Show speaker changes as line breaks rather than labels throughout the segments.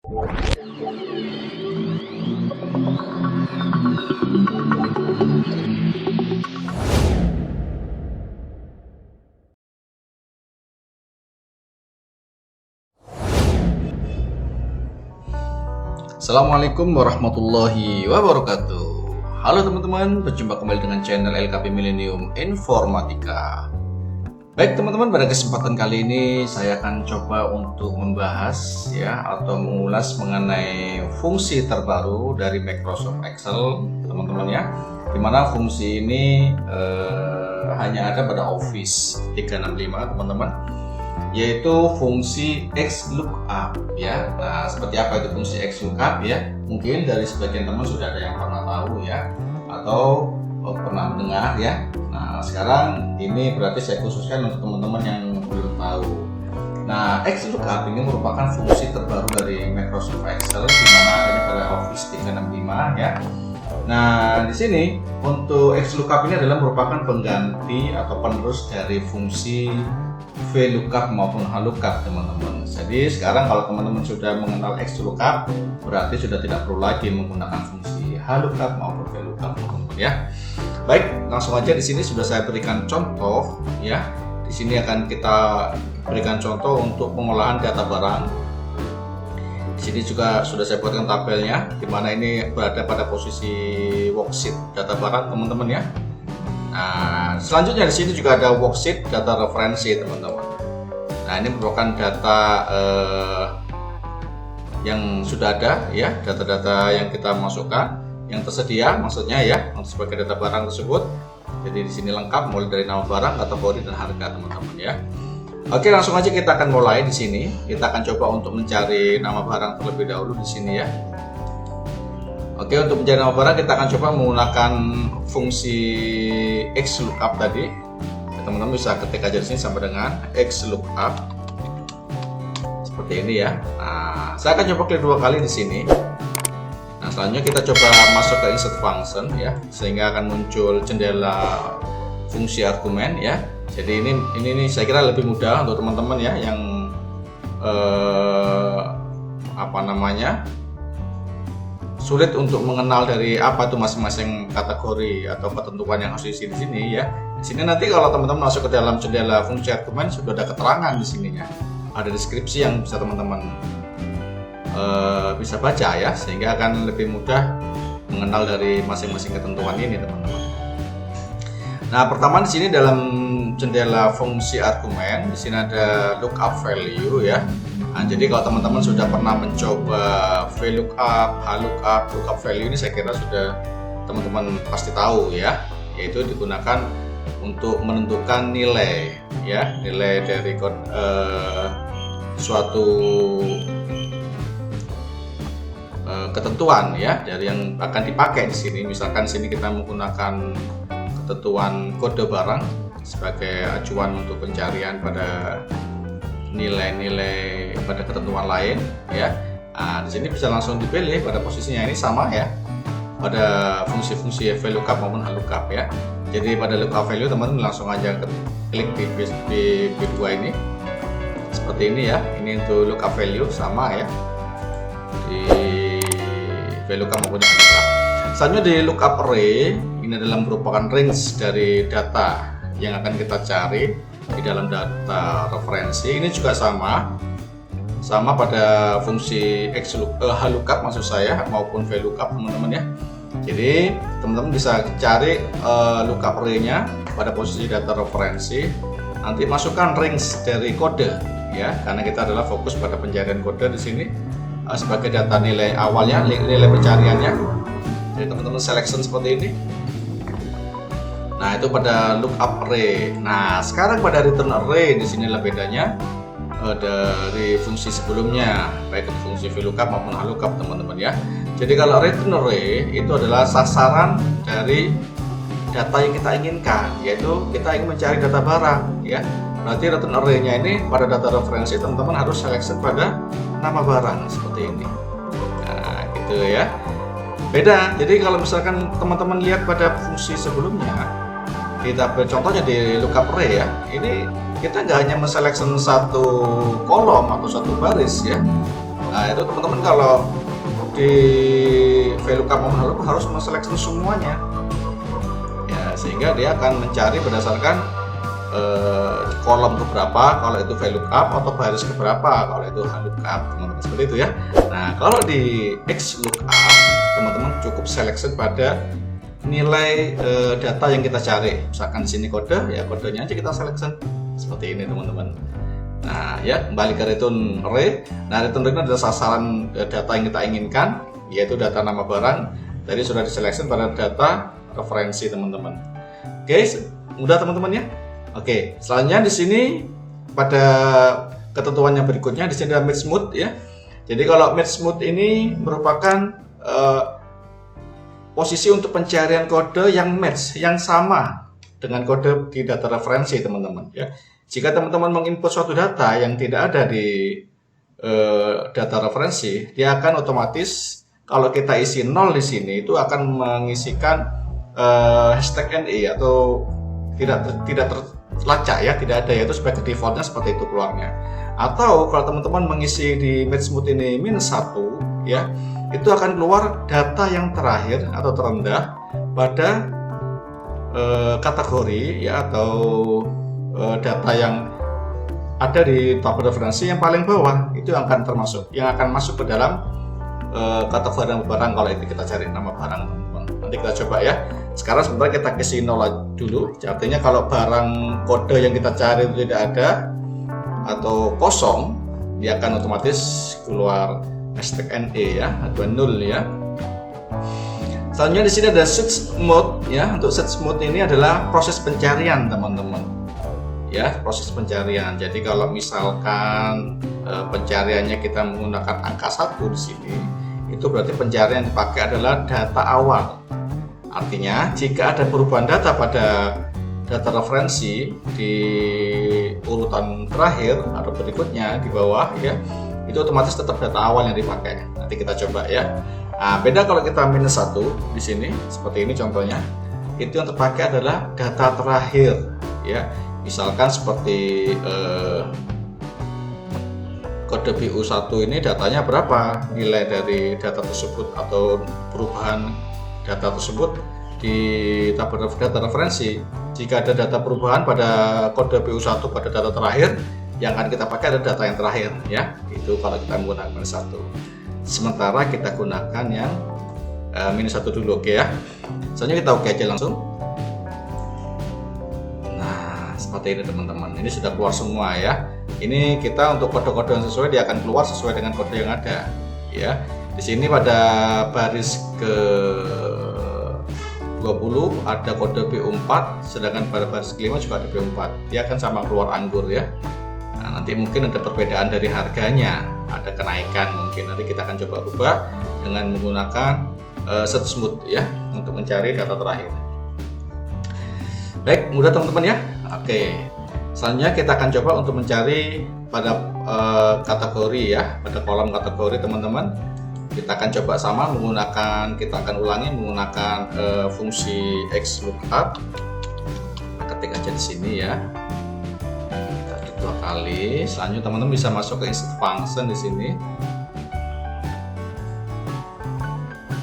Assalamualaikum warahmatullahi wabarakatuh. Halo teman-teman, berjumpa kembali dengan channel LKP Millennium Informatika. Baik teman-teman, pada kesempatan kali ini saya akan coba untuk membahas atau mengulas mengenai fungsi terbaru dari Microsoft Excel teman-teman ya. Dimana fungsi ini hanya ada pada Office 365 teman-teman, yaitu fungsi XLOOKUP ya. Nah, seperti apa itu fungsi XLOOKUP ya? Mungkin dari sebagian teman sudah ada yang pernah tahu ya, atau pernah mendengar ya. Nah, sekarang ini berarti saya khususkan untuk teman-teman yang belum tahu. Nah, XLOOKUP ini merupakan fungsi terbaru dari Microsoft Excel, di mana adanya pada Office 365 ya. Nah, di sini untuk XLOOKUP ini adalah merupakan pengganti atau penerus dari fungsi VLOOKUP maupun HLOOKUP teman-teman. Jadi sekarang kalau teman-teman sudah mengenal XLOOKUP, berarti sudah tidak perlu lagi menggunakan fungsi HLOOKUP maupun VLOOKUP teman-teman ya. Baik, langsung aja di sini sudah saya berikan contoh ya. Di sini akan kita berikan contoh untuk pengolahan data barang. Di sini juga sudah saya buatkan tabelnya, di mana ini berada pada posisi worksheet data barang teman-teman ya. Nah, selanjutnya di sini juga ada worksheet data referensi teman-teman. Nah, ini merupakan data yang sudah ada ya, data-data yang kita masukkan, yang tersedia maksudnya ya, untuk sebagai data barang tersebut. Jadi di sini lengkap mulai dari nama barang, kategori dan harga teman-teman ya. Oke, langsung aja kita akan mulai di sini. Kita akan coba untuk mencari nama barang terlebih dahulu di sini ya. Oke, untuk mencari nama barang kita akan coba menggunakan fungsi XLOOKUP tadi. Teman-teman bisa ketik aja di sini sampai dengan XLOOKUP seperti ini ya. Nah, saya akan coba klik 2 kali di sini. Nah, selanjutnya kita coba masuk ke insert function ya, sehingga akan muncul jendela fungsi argumen ya. Jadi ini saya kira lebih mudah untuk teman-teman ya yang sulit untuk mengenal dari apa itu masing-masing kategori atau ketentuan yang harus diisi di sini ya. Di sini nanti kalau teman-teman masuk ke dalam jendela fungsi argumen sudah ada keterangan di sininya. Ada deskripsi yang bisa teman-teman bisa baca ya, sehingga akan lebih mudah mengenal dari masing-masing ketentuan ini teman-teman. Nah, pertama di sini dalam jendela fungsi argumen, di sini ada lookup value ya. Nah, jadi kalau teman-teman sudah pernah mencoba VLOOKUP, HLOOKUP, lookup value ini saya kira sudah teman-teman pasti tahu ya, yaitu digunakan untuk menentukan nilai ya, nilai dari suatu ketentuan ya, dari yang akan dipakai di sini. Misalkan di sini kita menggunakan ketentuan kode barang sebagai acuan untuk pencarian pada nilai-nilai pada ketentuan lain ya. Nah, di sini bisa langsung dipilih pada posisinya ini sama ya, pada fungsi-fungsi VLOOKUP maupun HLOOKUP ya. Jadi pada lookup value teman-teman langsung aja klik di B2 ini seperti ini ya. Ini untuk lookup value sama ya, di VLOOKUP maupun HLOOKUP. Selanjutnya di lookup array, ini adalah merupakan range dari data yang akan kita cari di dalam data referensi. Ini juga sama pada fungsi HLOOKUP maksud saya maupun VLOOKUP teman-teman ya. Jadi teman-teman bisa cari lookup array-nya pada posisi data referensi. Nanti masukkan range dari kode ya, karena kita adalah fokus pada pencarian kode di sini sebagai data nilai awalnya, nilai pencariannya. Jadi teman-teman selection seperti ini. Nah, itu pada lookup array. Nah, sekarang pada return array, di sinilah bedanya dari fungsi sebelumnya, baik itu fungsi VLOOKUP maupun HLOOKUP teman-teman ya. Jadi kalau return array itu adalah sasaran dari data yang kita inginkan, yaitu kita ingin mencari data barang ya. Berarti return array-nya ini pada data referensi teman-teman harus selection pada nama barang seperti ini. Nah, gitu ya. Beda. Jadi kalau misalkan teman-teman lihat pada fungsi sebelumnya, kita contohnya di lookup array ya, ini kita nggak hanya menselection satu kolom atau satu baris ya, Nah itu teman-teman kalau di VLOOKUP maupun HLOOKUP harus menseleksi semuanya ya, sehingga dia akan mencari berdasarkan kolom keberapa kalau itu VLOOKUP atau baris keberapa kalau itu HLOOKUP, teman-teman, seperti itu ya. Nah kalau di XLOOKUP teman-teman cukup seleksi pada nilai data yang kita cari. Misalkan di sini kode, ya kodenya aja kita seleksi seperti ini teman-teman. Nah ya, kembali ke return array. Nah return array adalah sasaran data yang kita inginkan, yaitu data nama barang. Tadi sudah diseleksi pada data referensi teman-teman. Oke, mudah teman-teman ya. Oke, selanjutnya di sini pada ketentuan yang berikutnya di sini ada match mode ya. Jadi kalau match mode ini merupakan posisi untuk pencarian kode yang match, yang sama dengan kode di data referensi teman-teman ya. Jika teman-teman menginput suatu data yang tidak ada di data referensi, dia akan otomatis kalau kita isi 0 di sini itu akan mengisikan hashtag NE atau tidak terlacak ya, tidak ada, yaitu sebagai defaultnya seperti itu keluarnya. Atau kalau teman-teman mengisi di match mode ini -1 ya, itu akan keluar data yang terakhir atau terendah pada kategori ya, atau data yang ada di tabel referensi yang paling bawah, itu yang akan masuk ke dalam kategori barang kalau itu kita cari nama barang teman-teman. Nanti kita coba ya. Sekarang sebentar kita kasih 0 dulu, artinya kalau barang kode yang kita cari itu tidak ada atau kosong, dia akan otomatis keluar hashtag NE ya, atau 0 ya. Selanjutnya di sini ada search mode ya. Untuk search mode ini adalah proses pencarian teman-teman ya, proses pencarian. Jadi kalau misalkan pencariannya kita menggunakan angka 1 di sini, itu berarti pencarian yang dipakai adalah data awal. Artinya jika ada perubahan data pada data referensi di urutan terakhir atau berikutnya di bawah ya, itu otomatis tetap data awal yang dipakai. Nanti kita coba ya. Nah, beda kalau kita -1 di sini seperti ini contohnya, itu yang terpakai adalah data terakhir ya. Misalkan seperti kode BU1 ini datanya berapa, nilai dari data tersebut atau perubahan data tersebut di tabel data referensi. Jika ada data perubahan pada kode BU1 pada data terakhir, yang akan kita pakai adalah data yang terakhir ya. Itu kalau kita menggunakan -1. Sementara kita gunakan yang -1 dulu, oke ya. Selanjutnya kita oke aja langsung. Nah, seperti ini teman-teman. Ini sudah keluar semua ya. Ini kita untuk kode-kode yang sesuai, dia akan keluar sesuai dengan kode yang ada ya. Di sini pada baris ke 20 ada kode B4, sedangkan pada baris kelima juga ada B4. Dia akan sama keluar anggur ya. Nah, nanti mungkin ada perbedaan dari harganya, ada kenaikan mungkin. Nanti kita akan coba ubah dengan menggunakan search mode ya, untuk mencari data terakhir. Baik, mudah teman-teman ya. Oke. Selanjutnya kita akan coba untuk mencari pada kategori ya, pada kolom kategori teman-teman. Kita akan coba sama menggunakan, kita akan ulangi menggunakan fungsi XLOOKUP. Ketik aja di sini ya. Kita klik 2 kali. Selanjutnya teman-teman bisa masuk ke insert function di sini.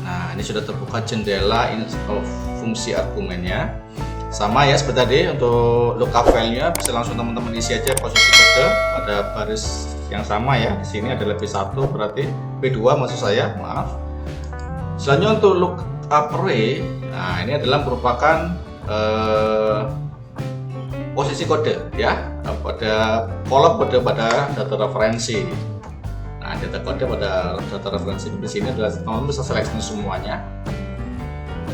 Nah, ini sudah terbuka jendela fungsi argumennya. Sama ya seperti tadi, untuk lookup file-nya bisa langsung teman-teman isi aja posisi kode pada baris yang sama ya. Di sini ada B1 berarti B2 maksud saya, maaf. Selanjutnya untuk lookup array, nah ini adalah merupakan posisi kode ya, pada kolom kode pada data referensi. Nah, data kode pada data referensi di sini adalah teman-teman bisa seleksi semuanya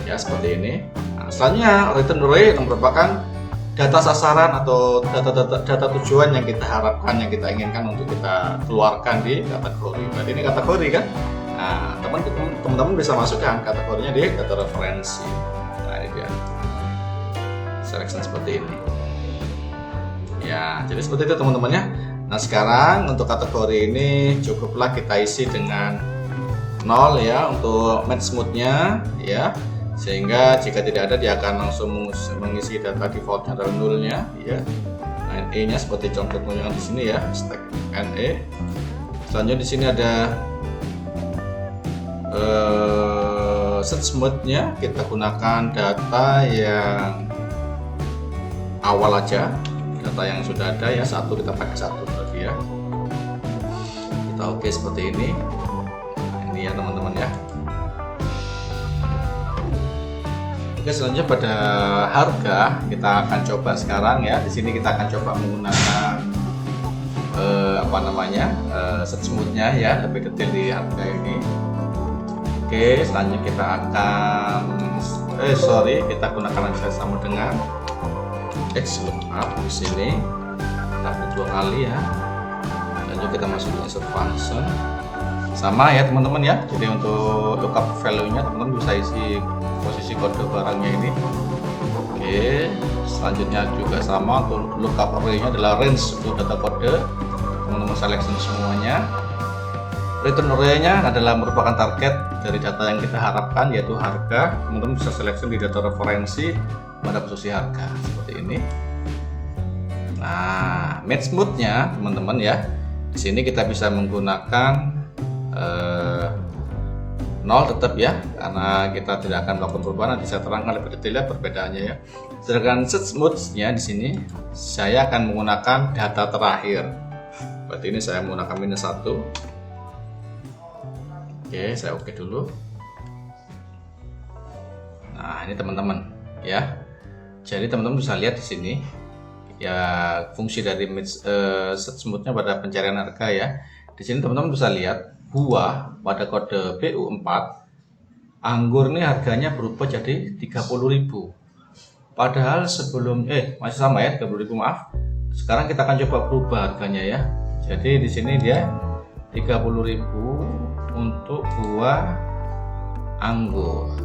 ya, seperti ini. Nah, selanjutnya return array yang merupakan data sasaran atau data tujuan yang kita harapkan, yang kita inginkan untuk kita keluarkan di kategori. Berarti ini kategori kan? Nah, teman-teman bisa masukkan kategorinya di data referensi. Nah, ini dia selection seperti ini ya. Jadi seperti itu teman-teman ya. Nah, sekarang untuk kategori ini cukuplah kita isi dengan 0 ya untuk match mode-nya ya. Sehingga jika tidak ada, dia akan langsung mengisi data defaultnya adalah 0-nya ya. Nah, NE-nya seperti contoh yang di sini ya, stack NE. Selanjutnya di sini ada set smooth-nya. Kita gunakan data yang awal aja, data yang sudah ada ya, satu kita pakai satu berarti ya. Kita oke seperti ini. Nah, ini ya teman-teman ya. Oke, selanjutnya pada harga kita akan coba sekarang ya. Di sini kita akan coba menggunakan set smooth-nya ya, lebih detail di harga ini. Oke, selanjutnya kita akan kita gunakan aja sama dengan X lookup di sini. Kita klik 2 kali ya. Lanjut kita masuk ke insert function. Sama ya teman-teman ya. Jadi untuk lookup value-nya teman-teman bisa isi posisi kode barangnya ini. Oke, selanjutnya juga sama untuk lookup array-nya adalah range untuk data kode. Teman-teman selection semuanya. Return array-nya adalah merupakan target dari data yang kita harapkan, yaitu harga. Teman-teman bisa selection di data referensi pada posisi harga seperti ini. Nah, match mode-nya teman-teman ya. Di sini kita bisa menggunakan 0 tetap ya, karena kita tidak akan melakukan perubahan. Nanti saya terangkan lebih detailnya perbedaannya ya. Sedangkan set mode-nya di sini saya akan menggunakan data terakhir. Berarti ini saya menggunakan -1. Oke, saya oke dulu. Nah, ini teman-teman ya. Jadi teman-teman bisa lihat di sini ya fungsi dari set smooth-nya pada pencarian harga ya. Di sini teman-teman bisa lihat buah pada kode BU4 anggur ini harganya berubah jadi 30.000. Padahal sebelum masih sama ya, 30.000 maaf. Sekarang kita akan coba berubah harganya ya. Jadi di sini dia 30.000 untuk buah anggur.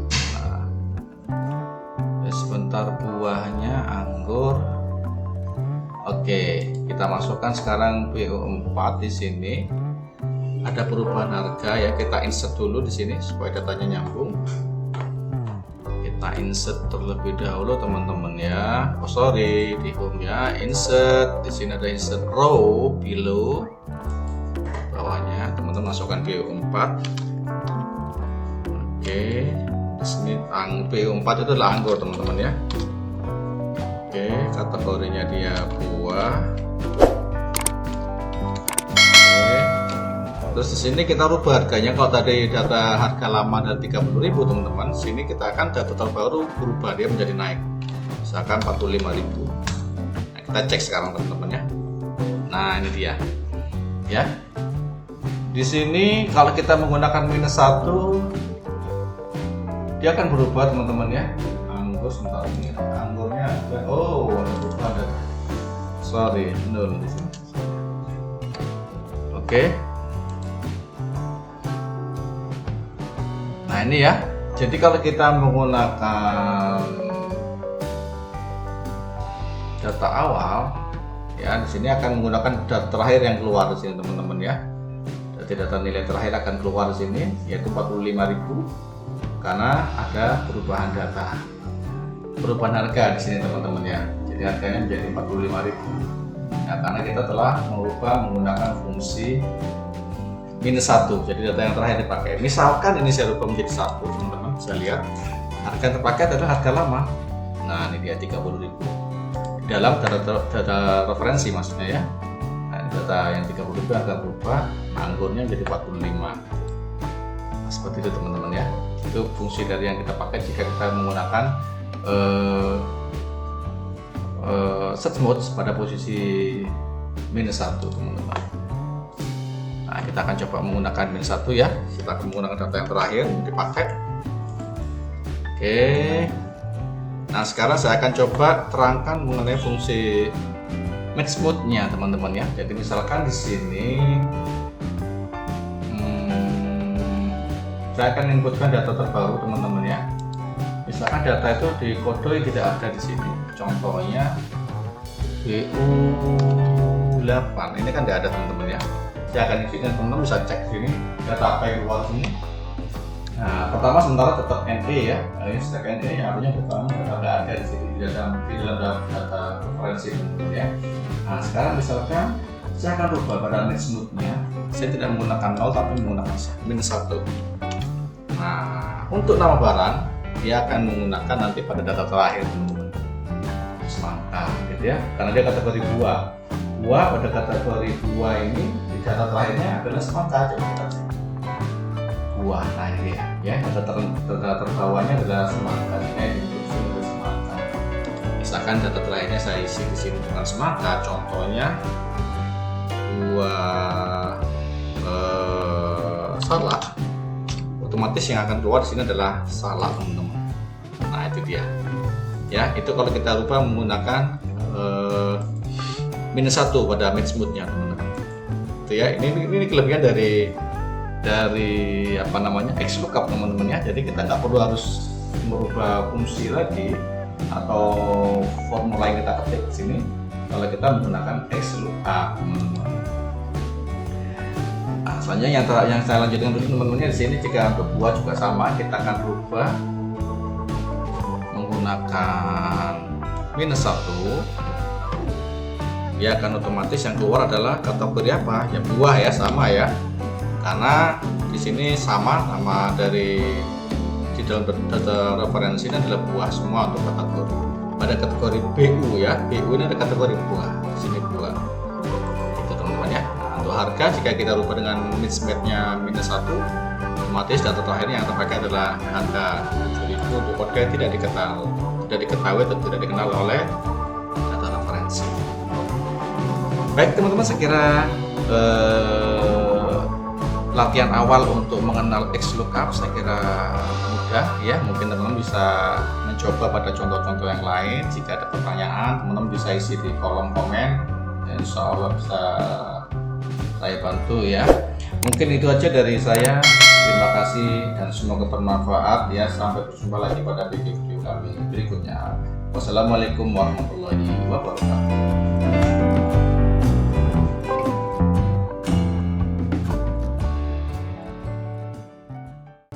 Nah, sebentar, buahnya anggur. Oke, kita masukkan sekarang BU4 di sini. Ada perubahan harga ya, kita insert dulu di sini supaya datanya nyambung. Kita insert terlebih dahulu teman-teman ya. Di home ya, insert. Di sini ada insert row below. Bawahnya teman-teman masukkan BU4. Oke, di sini BU4 itu adalah anggur teman-teman ya. Oke, kategorinya dia buah. Terus di sini kita rubah harganya. Kalau tadi data harga lama dan 30.000 teman-teman, sini kita akan data terbaru berubah, dia menjadi naik. Misalkan 45.000. Nah, kita cek sekarang teman-teman ya. Nah, ini dia. Ya. Di sini kalau kita menggunakan -1, dia akan berubah teman-teman ya. Anggur sebentar ini. Anggurnya ada berubah ada. Sorry, 0 di sini. Oke. Nah, ini ya. Jadi kalau kita menggunakan data awal ya, di sini akan menggunakan data terakhir yang keluar di sini teman-teman ya. Jadi data nilai terakhir akan keluar di sini yaitu 45.000 karena ada perubahan data. Perubahan harga di sini teman-teman ya. Jadi harganya menjadi 45.000. Nah, karena kita telah menggunakan fungsi -1, jadi data yang terakhir dipakai. Misalkan ini saya rubah menjadi 1, teman-teman bisa lihat harga yang terpakai adalah harga lama. Nah, ini dia 30.000 dalam data referensi maksudnya ya. Nah, data yang 30.000 akan berubah, anggurnya menjadi 45. Nah, seperti itu teman-teman ya. Itu fungsi dari yang kita pakai jika kita menggunakan set mode pada posisi -1 teman-teman. Nah, kita akan coba menggunakan -1 ya. Kita akan menggunakan data yang terakhir dipakai. Oke. Nah, sekarang saya akan coba terangkan mengenai fungsi match mode-nya teman-teman ya. Jadi misalkan di sini saya akan inputkan data terbaru teman-teman ya. Misalkan data itu di kode tidak ada di sini. Contohnya BU8. Ini kan tidak ada teman-teman ya. Saya akan isikan, teman-teman bisa cek sini data apa yang keluar sini. Nah, pertama sementara tetap NE ya. Ini stack NE yang artinya pertama tidak ada di sini di dalam data referensi teman-teman ya. Nah, sekarang misalkan saya akan rubah pada match mode-nya. saya tidak menggunakan 0 tapi menggunakan -1. Nah, untuk nama barang dia akan menggunakan nanti pada data terakhir teman-teman, semangka gitu ya, karena dia kategori buah. Pada kategori buah ini di data terakhirnya adalah semangka. Coba kita cek buah, nah ini ya data terbawahnya adalah semangka. Ini untuk semangka. Misalkan data terakhirnya saya isi di sini dengan semangka, contohnya buah salak, otomatis yang akan keluar di sini adalah salak teman-teman. Nah itu dia ya, itu kalau kita rubah menggunakan -1 pada match mode-nya teman-teman. Itu ya, ini kelebihan dari apa namanya XLOOKUP teman-teman ya. Jadi kita nggak perlu harus merubah fungsi lagi atau formula yang kita ketik di sini kalau kita menggunakan XLOOKUP teman-teman. Nah, selanjutnya yang saya lanjutkan dulu teman-teman, di sini jika untuk buah juga sama, kita akan rubah menggunakan -1. Ya akan otomatis yang keluar adalah kategori apa? Ya buah ya, sama ya. Karena di sini sama nama dari di dalam data referensi ini adalah buah semua untuk kategori. Pada kategori BU ya, BU ini ada kategori buah. Di sini buah. Itu teman-teman ya. Nah, untuk harga jika kita rubah dengan mismatch-nya -1, otomatis data terakhirnya yang terpakai adalah harga 7.000 untuk kode tidak diketahui atau tidak dikenal oleh data referensi. Baik teman-teman, saya kira latihan awal untuk mengenal XLOOKUP saya kira mudah ya. Mungkin teman-teman bisa mencoba pada contoh-contoh yang lain. Jika ada pertanyaan, teman-teman bisa isi di kolom komen dan insya Allah bisa saya bantu ya. Mungkin itu aja dari saya. Terima kasih dan semoga bermanfaat ya. Sampai berjumpa lagi pada video kami berikutnya. Wassalamualaikum warahmatullahi wabarakatuh.